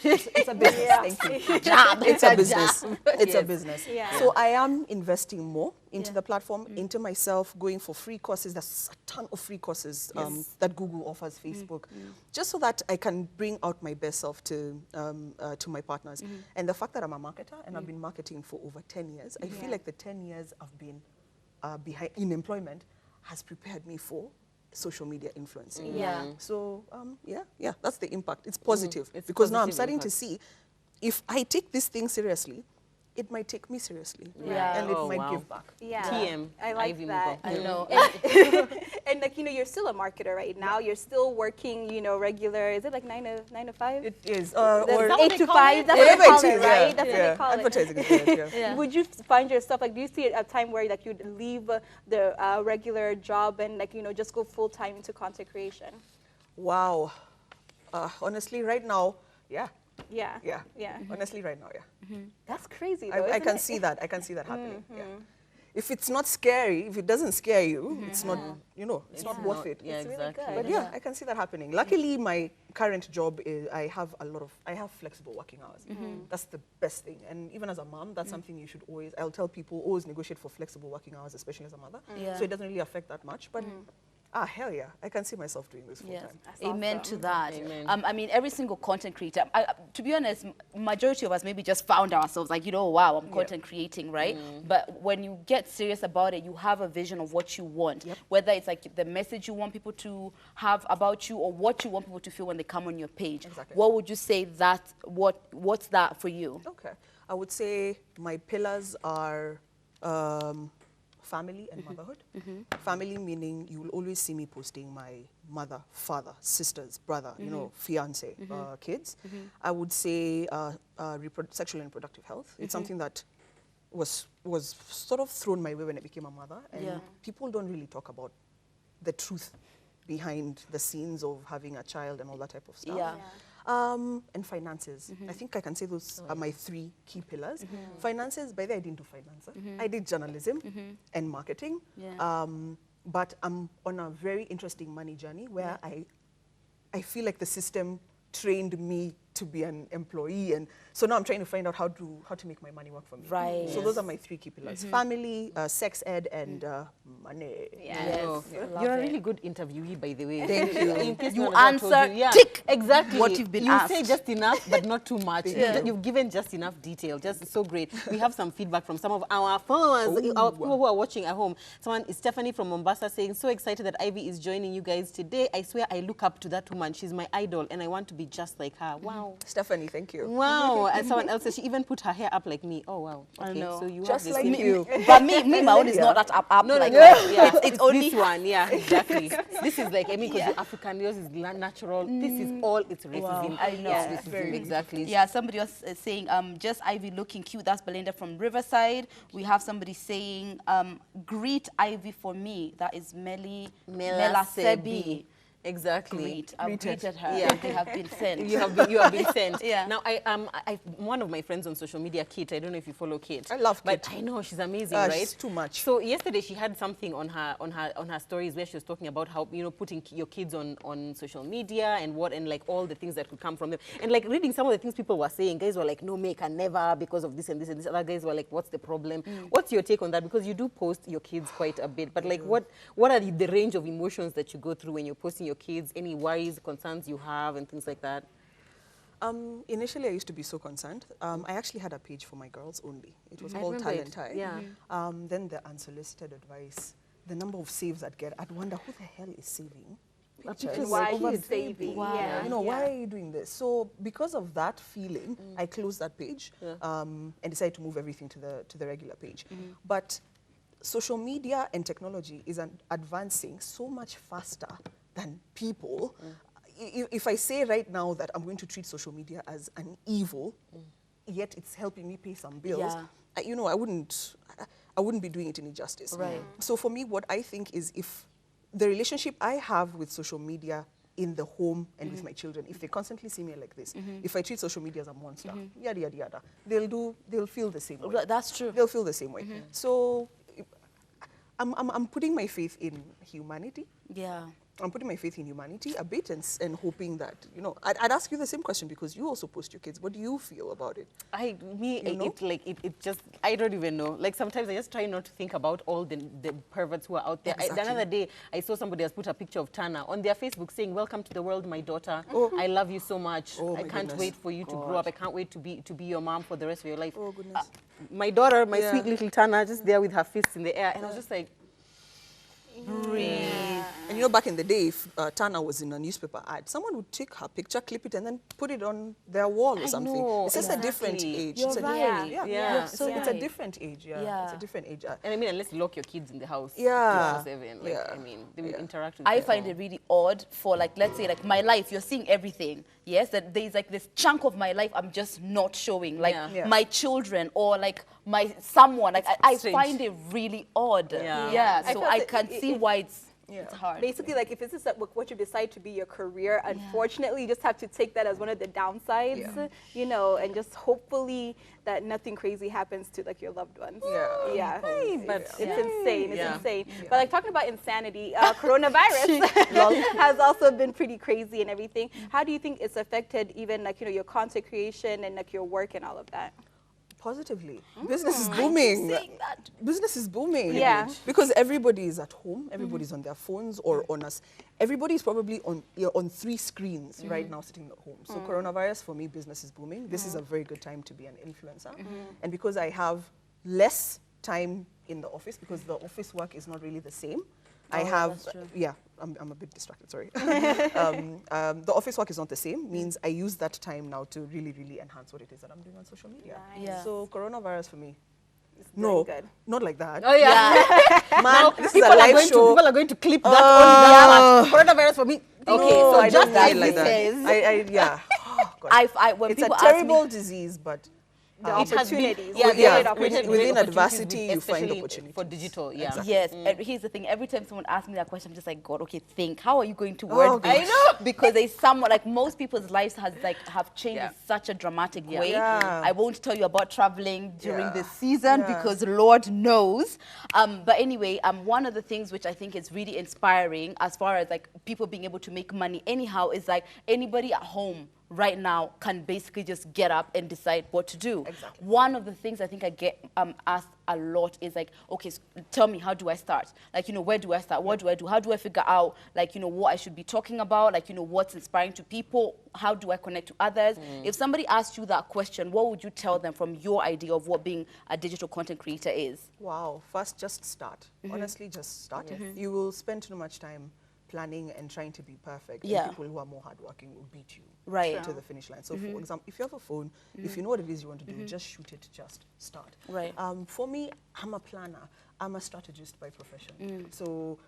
It's a business. Thank you. It's a business. It's a business. So I am investing more into the platform, into myself, going for free courses. There's a ton of free courses that Google offers, Facebook, just so that I can bring out my best self to my partners. And the fact that I'm a marketer and I've been marketing for over 10 years, I feel like the 10 years I've been behind in employment has prepared me for social media influencing. Yeah. So yeah, that's the impact. It's positive It's because now I'm positive starting impact. to see if I take this thing seriously, it might take me seriously, Yeah. and it Oh, might wow. give back. Yeah. TM. I like Ivy that. Mugo. I know. And like, you know, you're still a marketer right now. You're still working, you know, regular. Is it like 9 to 5? It is, That's or 8 to 5. That's what whatever they call it it, is, right? yeah. That's what yeah. they call it. Advertising is good, yeah. Yeah. Would you find yourself, like, do you see a time where like you'd leave the regular job and like, you know, just go full time into content creation? Wow. Honestly, right now, yeah. Yeah. Yeah. Yeah. Honestly, right now, yeah. That's crazy though, I isn't can it? see that. I can see that happening. Yeah. If it's not scary, if it doesn't scare you, it's not, you know, it's not worth it. Yeah, It's really exactly. good. But yeah, I can see that happening. Luckily, my current job is I have flexible working hours. That's the best thing. And even as a mom, that's something you should I'll tell people, always negotiate for flexible working hours, especially as a mother. Yeah. So it doesn't really affect that much. But hell yeah, I can see myself doing this full Yes. time. That's Amen awesome. to that. Amen. I mean, every single content creator, to be honest, majority of us maybe just found ourselves like, you know, wow, I'm content creating, right? But when you get serious about it, you have a vision of what you want, whether it's like the message you want people to have about you or what you want people to feel when they come on your page. Exactly. What would you say what's that for you? Okay. I would say my pillars are family and motherhood. Family meaning you will always see me posting my mother, father, sisters, brother, you know, fiance, kids. I would say sexual and reproductive health. It's something that was sort of thrown my way when I became a mother, and people don't really talk about the truth behind the scenes of having a child and all that type of stuff. Yeah. And finances. I think I can say those are my 3 key pillars. Finances, by the way, I didn't do finance. I did journalism and marketing. Yeah. But I'm on a very interesting money journey where I feel like the system trained me to be an employee, and so now I'm trying to find out how to make my money work for me. Right. So those are my 3 key pillars: family, sex ed, and money. Yes. Oh, Love you're a it. really good interviewee, by the way. Thank you. In case You no one ever told answer, yeah, tick, exactly what you've been you asked. say just enough, but not too much. Yeah. You've given just enough detail. Just so great. We have some feedback from some of our followers, our people who are watching at home. Someone is Stephanie from Mombasa saying, "So excited that Ivy is joining you guys today. I swear I look up to that woman. She's my idol, and I want to be just like her." Wow. Stephanie, thank you. Wow. And someone else says she even put her hair up like me. Oh, wow. I Okay, know. so you Just have the like same- you. But me, my own is not that up No, like no, that. yeah. It's only this one, yeah, exactly. This is like, I mean, because you're African, yours is natural. This is all it's racism. I know. It's Yeah, racism, exactly. Yeah, somebody was saying, just Ivy looking cute. That's Belinda from Riverside. We have somebody saying, greet Ivy for me. That is Mela Sebi. Exactly. Great. I've Greeted. greeted her. Yeah. They have been sent. You have been sent. Yeah. Now, one of my friends on social media, Kate, I don't know if you follow Kate. I love But Kate. I know, she's amazing, She's right? too much. So yesterday she had something on her stories where she was talking about how, you know, putting your kids on social media and like all the things that could come from them. And like reading some of the things people were saying, guys were like, no, may can never because of this and this and this. Other guys were like, what's the problem? What's your take on that? Because you do post your kids quite a bit, but like what are the range of emotions that you go through when you're posting your kids? Any worries, concerns you have and things like that? Initially, I used to be so concerned. I actually had a page for my girls only. It was I called remember Talent it. High. Yeah. Then the unsolicited advice, the number of saves I'd get, I'd wonder who the hell is saving pictures Why over he's baby? saving. Wow. Yeah. You know, why are you doing this? So because of that feeling, I closed that page and decided to move everything to the regular page. But social media and technology is advancing so much faster than people. If I say right now that I'm going to treat social media as an evil, yet it's helping me pay some bills, Yeah. you know, I wouldn't be doing it any justice. Right. So for me, what I think is if the relationship I have with social media in the home and with my children, if they constantly see me like this, if I treat social media as a monster, yada, yada, yada, they'll feel the same way. That's true. They'll feel the same way. So I'm putting my faith in humanity. Yeah. I'm putting my faith in humanity a bit and hoping that, you know, I'd ask you the same question because you also post your kids. What do you feel about it? It just, I don't even know. Like sometimes I just try not to think about all the perverts who are out there. Exactly. The other day, I saw somebody has put a picture of Tana on their Facebook saying, "Welcome to the world, my daughter. I love you so much. Oh, I my can't goodness. wait for you to grow up. I can't wait to be your mom for the rest of your life." Oh, goodness. My daughter, my Yeah. sweet little Tana, just there with her fists in the air. And I was just like, Breathe. And And you know, back in the day, if Tana was in a newspaper ad, someone would take her picture, clip it, and then put it on their wall or something. know, It's just a different age. You're it's a right. different, Yeah. It's, so it's a right. different age. Yeah. Yeah. It's a different age. And I mean, unless you lock your kids in the house. Yeah. 24/7, like, Yeah. I mean, they will interact with I people. find it really odd for, like, let's say, like, my life, you're seeing everything, yes? That there's, like, this chunk of my life I'm just not showing, like, Yeah. Yeah. my children or, like, my someone. Like, I strange. find it really odd. Yeah. I So felt I that can see why it's hard. Basically, like if this is what you decide to be your career, unfortunately, you just have to take that as one of the downsides, you know, and just hopefully that nothing crazy happens to like your loved ones. Yeah. But It's insane. It's Yeah. insane. But like talking about insanity, coronavirus has also been pretty crazy and everything. How do you think it's affected even like, you know, your content creation and like your work and all of that? Positively. Business is booming. saying that. Business is booming. Yeah. Because everybody is at home, everybody's on their phones or on us. Everybody's probably on 3 screens right now sitting at home. So coronavirus, for me, business is booming. This is a very good time to be an influencer. And because I have less time in the office, because the office work is not really the same, I have, I'm a bit distracted, sorry. The office work is not the same, means I use that time now to really, really enhance what it is that I'm doing on social media. Nice. Yeah. So coronavirus for me, doing good. not like that. Oh yeah. Man, this is a People are live going show. people are going to clip that only that part. Coronavirus for me. Okay, No, so I just don't like as like it that. says, Yeah. Oh, God. when It's a people ask me, terrible disease, but The It has been- opportunities. yeah, the yeah, great opportunities. within opportunities adversity, you find especially opportunities. for digital. Yeah. yes, and here's the thing. Every time someone asks me that question, I'm just like, God, okay, think. How are you going to word this? I know. Because there's someone, like most people's lives have changed Yeah. in such a dramatic way. Yeah. I won't tell you about traveling during Yeah. this season Yeah. because Lord knows. But anyway, one of the things which I think is really inspiring as far as like people being able to make money anyhow is like anybody at home right now can basically just get up and decide what to do. Exactly. One of the things I think I get asked a lot is like, okay, tell me, how do I start? Like, you know, where do I start? What do I do? How do I figure out, like, you know, what I should be talking about? Like, you know, what's inspiring to people? How do I connect to others? If somebody asked you that question, what would you tell them from your idea of what being a digital content creator is? Wow. First, just start. Honestly, just start. You will spend too much time planning and trying to be perfect. Yeah. And people who are more hardworking will beat you Right. to the finish line. So, for example, if you have a phone, if you know what it is you want to do, just shoot it, just start. Right. For me, I'm a planner. I'm a strategist by profession. So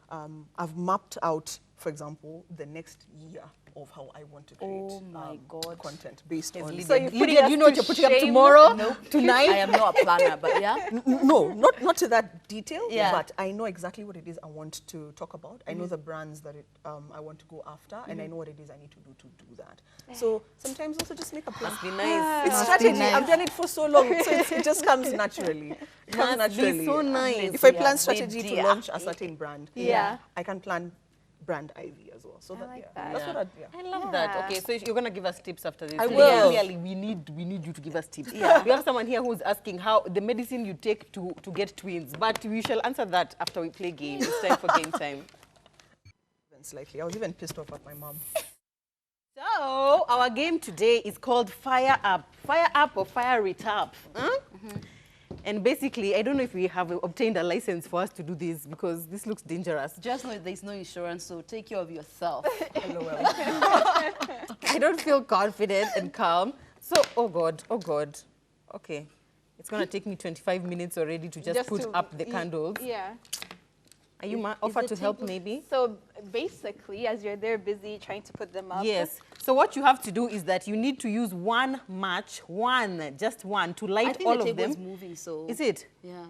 I've mapped out, for example, the next year of how I want to create Oh my God. content based on... So you're putting Lydia, us do you know to what you're putting up shame? tomorrow? Tonight? I am not a planner, but yeah. No, not to that detail, Yeah. but I know exactly what it is I want to talk about. I know the brands that I want to go after, and I know what it is I need to do that. So sometimes also just make a plan. Must be nice. It's strategy. I've done it for so long, so it just comes naturally. It comes Must be naturally. so nice. If I Yeah, plan strategy to idea. launch a certain brand, Yeah. I can plan brand Ivy as well. So I like that. that's what I love that. Okay, so you're gonna give us tips after this. I Really, will. Clearly, we need you to give us tips. We have someone here who's asking how the medicine you take to get twins, but we shall answer that after we play game. It's time for game time. Slightly. I was even pissed off at my mom. So our game today is called Fire Up. Fire Up or Fire It Up. Huh? And basically, I don't know if we have obtained a license for us to do this because this looks dangerous. Just know there's no insurance, so take care of yourself. LOL. I don't feel confident and calm. So, oh God. Okay. It's going to take me 25 minutes already to just put up the candles. Yeah. Are you offered to help maybe? So basically, as you're there busy trying to put them up. Yes. So what you have to do is that you need to use one match, just one, to I light think all the of them. table's moving, so... Is it? Yeah.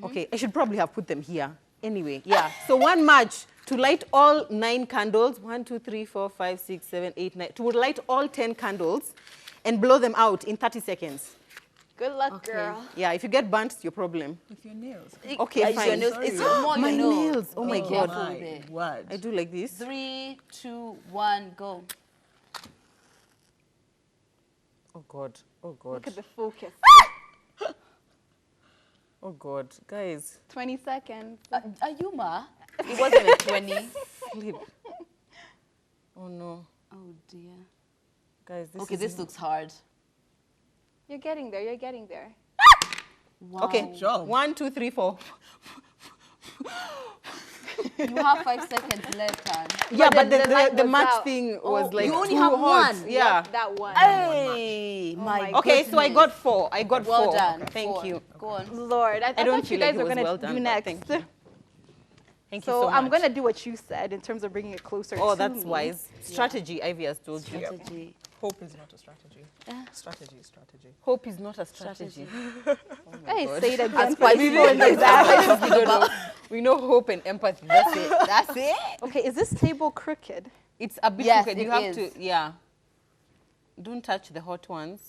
Okay, I should probably have put them here. Anyway, yeah. So one match to light all 9 candles. 1, 2, 3, 4, 5, 6, 7, 8, 9. To light all 10 candles and blow them out in 30 seconds. Good luck, girl. Yeah, if you get burnt, it's your problem. With your nails. Okay, It's fine. your nails. It's more My your nails. nails. Oh my Be God. careful with it. What? I do like this. 3, 2, 1, go. Oh God. Oh God. Look at the focus. Oh God. Guys. 20 seconds. Ayuma, it wasn't a 20. Sleep. Oh no. Oh dear. Guys, this Okay, is this looks hard. You're getting there. You're getting there. Wow. Okay. job. 1, 2, 3, 4. You have 5 seconds left, Han. Yeah, but then the light the was match out. thing was like you only too have hot. one. Yeah. That one. Hey, my Okay, so I goodness. got 4. I got Well 4. done. Thank 4. you. Go on. Lord, I don't thought you feel like guys it were was gonna well done, do but next. thank you. Thank you So so much. I'm gonna do what you said in terms of bringing it closer. Oh, to that's me. wise. Strategy, Ivy has told you. Strategy. Hope is not a strategy. Strategy is strategy. Hope is not a strategy. Hey, say it again. As for the people in the back. we don't know. We know hope and empathy. That's it. That's it. Okay, is this table crooked? It's a bit Yes, crooked. it You have is. to, yeah. Don't touch the hot ones.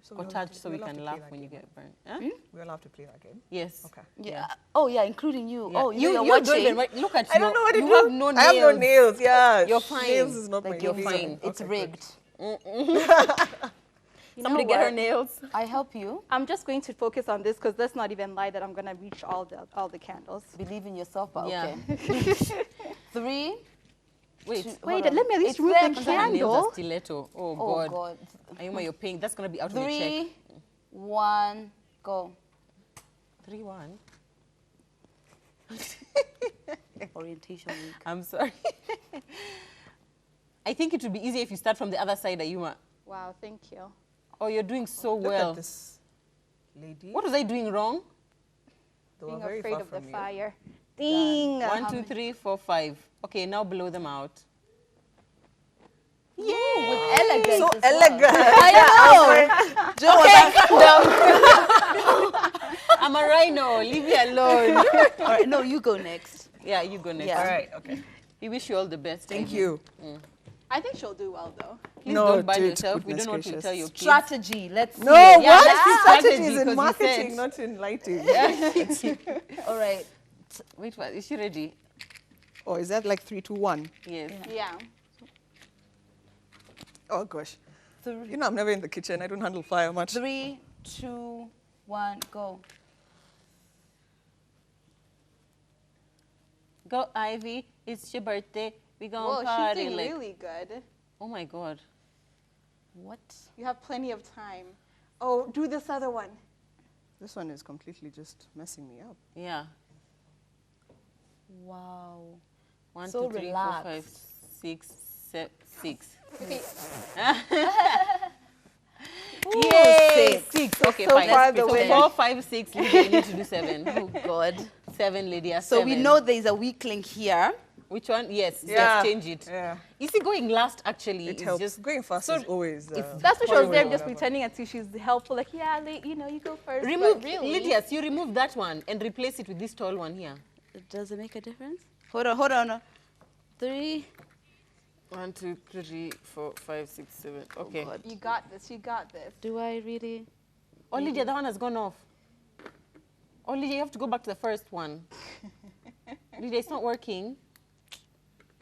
So Or we'll have touch to- so we we'll have can to laugh play that when you game. get burned. Huh? We'll have to play that game. Yes. Okay. Yeah. Oh, yeah, including you. Yeah. Oh, you're don't watching. even right. Look at you. I don't know what to you do. have no nails. I have no nails. Yeah. You're fine. Nails is not my Like, you're thing. fine. It's Okay, rigged. Somebody know get her what? nails. I help you. I'm just going to focus on this because let's not even lie that I'm gonna reach all the candles. Believe in yourself, but Yeah. okay. 3. Wait. Two- Wait, hold on. let me at least It's remove there, the but Her nails are candle. stiletto. Oh, Oh, God. God. Ayuma, you're paying. That's going to be out of the check. 3, 1, go. 3-1. Orientation week. I'm sorry. I think it would be easier if you start from the other side, Ayuma. Wow, thank you. Oh, you're doing so Look well. at this lady. What was I doing wrong? They were Being very afraid far of the from you. fire. Ding. 1, 2, 3, 4, 5. Okay, now blow them out. With elegance. So as well. elegant. I know. I'm a rhino. Leave me alone. All right, no, you go next. Yeah, you go next. Yeah. All right. Okay. We wish you all the best. Thank Ivy. you. I think she'll do well though. Please No, don't burn dude, yourself. We goodness don't want to gracious. tell your kids. Strategy. Let's No, see it. Yeah, what? let's see Strategy strategy, is because in you marketing, said- not in lighting. All right. Wait, what? Is she ready? Oh, is that like 3, 2, 1? Yes. Yeah. Oh gosh. 3, You know, I'm never in the kitchen. I don't handle fire much. 3, 2, 1, go. Go, Ivy. It's your birthday. We Whoa, gonna she's party. doing Like, really good. oh my God. What? You have plenty of time. Oh, do this other one. This one is completely just messing me up. Yeah. Wow. 1, So 2, 3, 4, relaxed. 5, 6, 7, 6. Okay. Yay! 6. Okay, so fine. far Let's the pick winner. 4, 5, 6. Lydia, you need to do 7. Oh, God. 7, Lydia. So 7. we know there's a weak link here. Which one? Yes. Yeah. Yes, change it. Yeah. You see, going last actually It is helps. just Going fast so is always. That's what she was always there just whatever. pretending until she's helpful. Like, yeah, you go first. remove. But really, Lydia, you remove that one and replace it with this tall one here. Does it make a difference? Hold on. 3. 1, 2, 3, 4, 5, 6, 7. Okay. God. you got this. You got this. Do I really? Oh, Lydia, that one has gone off. Oh, Lydia, you have to go back to the first one. Lydia, it's not working.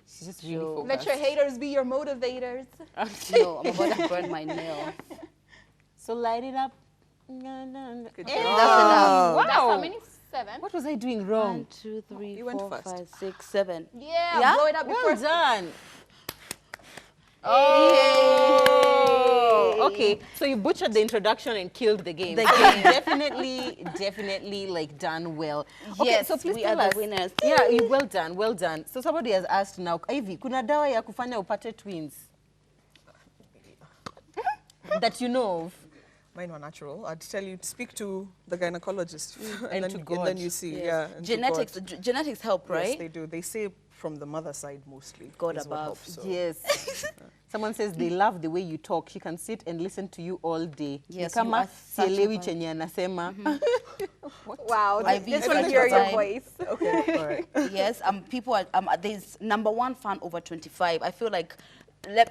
She's just really Yo. focused. Let your haters be your motivators. No, I'm about to burn my nail. So light it up. Good Hey, job. That's enough. Wow. That's how many? 7. What was I doing 1, wrong? 2, 3, You went 4, fast. 5, 6, 7. Yeah, Yeah? blow it up before. Well done. Oh, okay. So you butchered the introduction and killed the game. The Okay, game. definitely, like done well. Okay, Yes, so please we tell are us. the winners. Yeah, well done, well done. So somebody has asked now, Ivy, kuna dawa ya kufanya upate twins that you know of? Mine were natural. I'd tell you, speak to the gynecologist. And then, to and God. then you see. Yes. Yeah. and to Genetics, God. genetics help, right? Yes, they do. They say from the mother side mostly. God is what above. helps, so. Yes. Someone says they love the way you talk. She can sit and listen to you all day. Yes, Ni kama you are such a sielewi vibe. chenye anasema. Wow, I just beat want to you hear your time. voice. Okay. All right. Yes, people are, there's #1 fan over 25. I feel like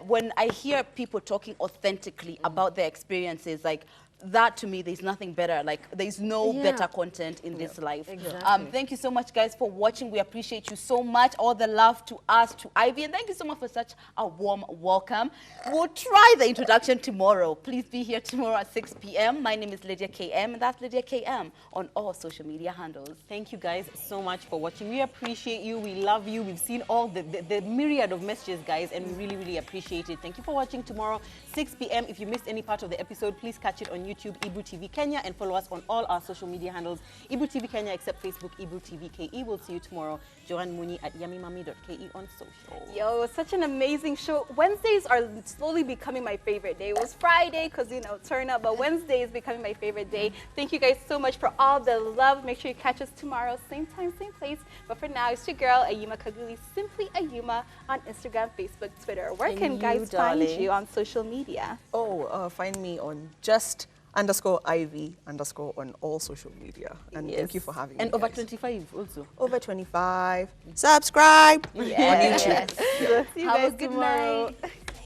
when I hear people talking authentically about their experiences, like, that to me, there's nothing better. Like, there's no better content in this life. Exactly. Thank you so much, guys, for watching. We appreciate you so much. All the love to us, to Ivy, and thank you so much for such a warm welcome. We'll try the introduction tomorrow. Please be here tomorrow at 6 p.m. My name is Lydia KM, and that's Lydia KM on all social media handles. Thank you guys so much for watching. We appreciate you. We love you. We've seen all the myriad of messages, guys, and we really, really appreciate it. Thank you for watching tomorrow, 6 p.m. If you missed any part of the episode, please catch it on YouTube YouTube, Ebru TV Kenya, and follow us on all our social media handles, Ebru TV Kenya, except Facebook, Ebru TV KE. We'll see you tomorrow. Joanne Muni at yummymummy.ke on social. Yo, such an amazing show. Wednesdays are slowly becoming my favorite day. It was Friday because, you know, turn up, but Wednesday is becoming my favorite day. Thank you guys so much for all the love. Make sure you catch us tomorrow, same time, same place. But for now, it's your girl, Ayuma Kaguli, simply Ayuma, on Instagram, Facebook, Twitter. Where can guys find you on social media? Oh, find me on just_Ivy_ on all social media. And thank you for having me. And over guys. 25 also. Over 25. Subscribe on YouTube. Yes. See you Have a guys good tomorrow. night.